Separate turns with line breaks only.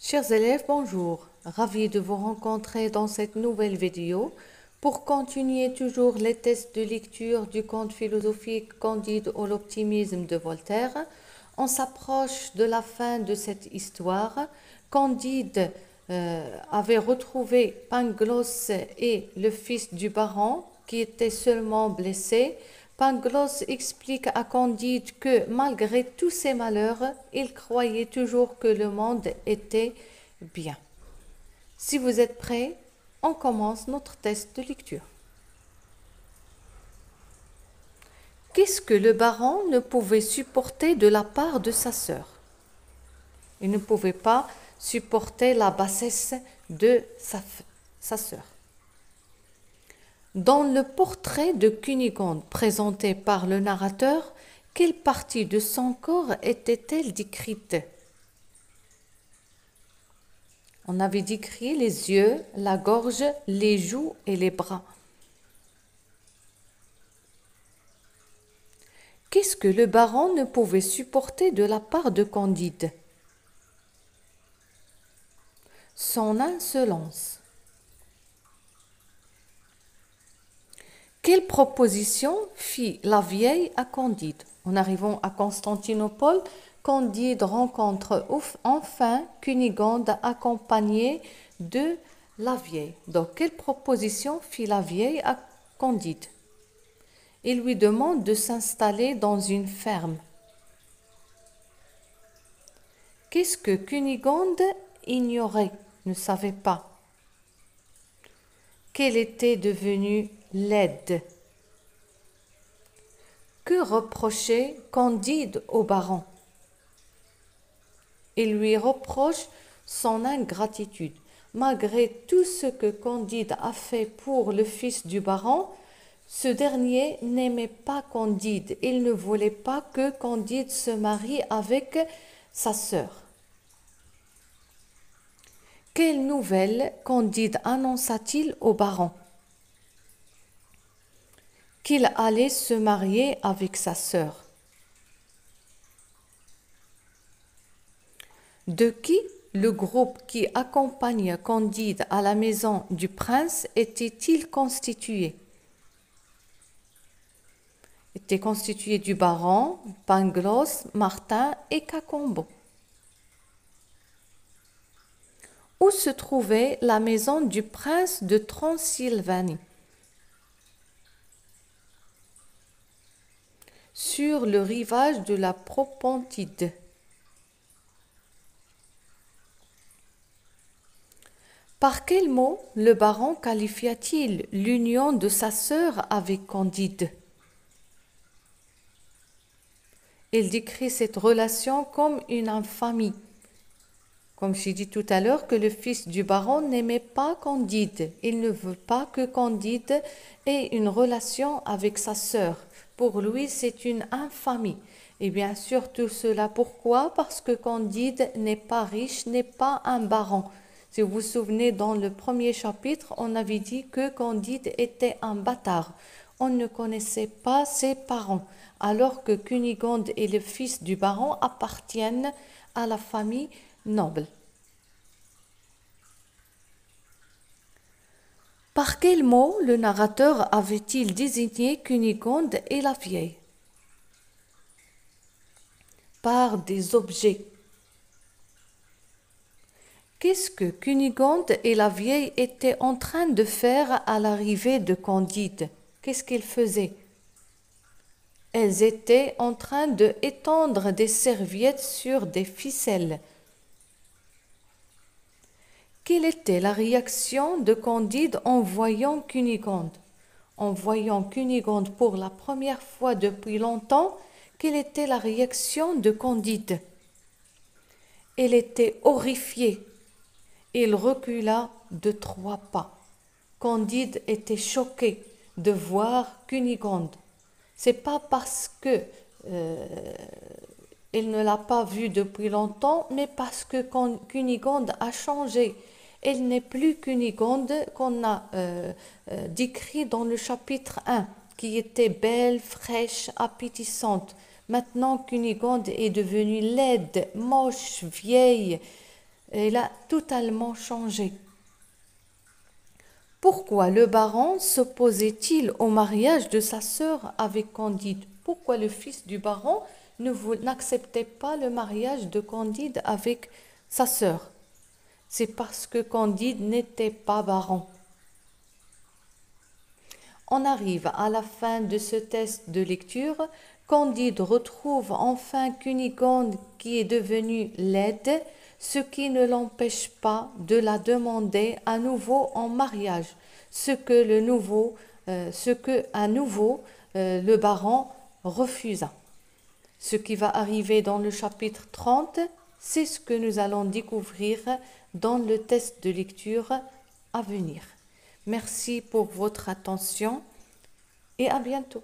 Chers élèves, bonjour. Ravi de vous rencontrer dans cette nouvelle vidéo pour continuer toujours les tests de lecture du conte philosophique Candide ou l'optimisme de Voltaire. On s'approche de la fin de cette histoire. Candide avait retrouvé Pangloss et le fils du baron qui était seulement blessé. Pangloss explique à Candide que malgré tous ses malheurs, il croyait toujours que le monde était bien. Si vous êtes prêts, on commence notre test de lecture. Qu'est-ce que le baron ne pouvait supporter de la part de sa sœur? Il ne pouvait pas supporter la bassesse de sa sœur. Dans le portrait de Cunégonde présenté par le narrateur, quelle partie de son corps était-elle décrite? On avait décrit les yeux, la gorge, les joues et les bras. Qu'est-ce que le baron ne pouvait supporter de la part de Candide? Son insolence. Quelle proposition fit la vieille à Candide? En arrivant à Constantinople, Candide rencontre enfin Cunégonde accompagnée de la vieille. Donc, quelle proposition fit la vieille à Candide? Il lui demande de s'installer dans une ferme. Qu'est-ce que Cunégonde ignorait, ne savait pas? Qu'elle était devenue laide. Que reprochait Candide au baron? Il lui reproche son ingratitude. Malgré tout ce que Candide a fait pour le fils du baron, ce dernier n'aimait pas Candide. Il ne voulait pas que Candide se marie avec sa sœur. Quelle nouvelle Candide annonça-t-il au baron? Qu'il allait se marier avec sa sœur. De qui le groupe qui accompagne Candide à la maison du prince était-il constitué? Était constitué du baron, Pangloss, Martin et Cacambo. Où se trouvait la maison du prince de Transylvanie? Sur le rivage de la Propontide. Par quel mot le baron qualifia-t-il l'union de sa sœur avec Candide? Il décrit cette relation comme une infamie. Comme j'ai dit tout à l'heure, que le fils du baron n'aimait pas Candide. Il ne veut pas que Candide ait une relation avec sa sœur. Pour lui, c'est une infamie. Et bien sûr, tout cela, pourquoi? Parce que Candide n'est pas riche, n'est pas un baron. Si vous vous souvenez, dans le premier chapitre, on avait dit que Candide était un bâtard. On ne connaissait pas ses parents, alors que Cunégonde et le fils du baron appartiennent à la famille noble. Par quel mot le narrateur avait-il désigné Cunégonde et la vieille? Par des objets. Qu'est-ce que Cunégonde et la vieille étaient en train de faire à l'arrivée de Candide? Qu'est-ce qu'ils faisaient? Elles étaient en train de étendre des serviettes sur des ficelles. Quelle était la réaction de Candide en voyant Cunégonde? En voyant Cunégonde pour la première fois depuis longtemps, quelle était la réaction de Candide? Elle était horrifiée. Il recula de 3 pas. Candide était choqué de voir Cunégonde. C'est pas parce que il ne l'a pas vue depuis longtemps, mais parce que Cunégonde a changé. Elle n'est plus Cunégonde qu'on a décrit dans le chapitre 1, qui était belle, fraîche, appétissante. Maintenant, Cunégonde est devenue laide, moche, vieille. Elle a totalement changé. Pourquoi le baron s'opposait-il au mariage de sa sœur avec Candide? Pourquoi le fils du baron n'acceptait pas le mariage de Candide avec sa sœur? C'est parce que Candide n'était pas baron. On arrive à la fin de ce test de lecture. Candide retrouve enfin Cunégonde qui est devenue laide, ce qui ne l'empêche pas de la demander à nouveau en mariage, ce que à nouveau le baron refusa. Ce qui va arriver dans le chapitre 30, c'est ce que nous allons découvrir dans le test de lecture à venir. Merci pour votre attention et à bientôt.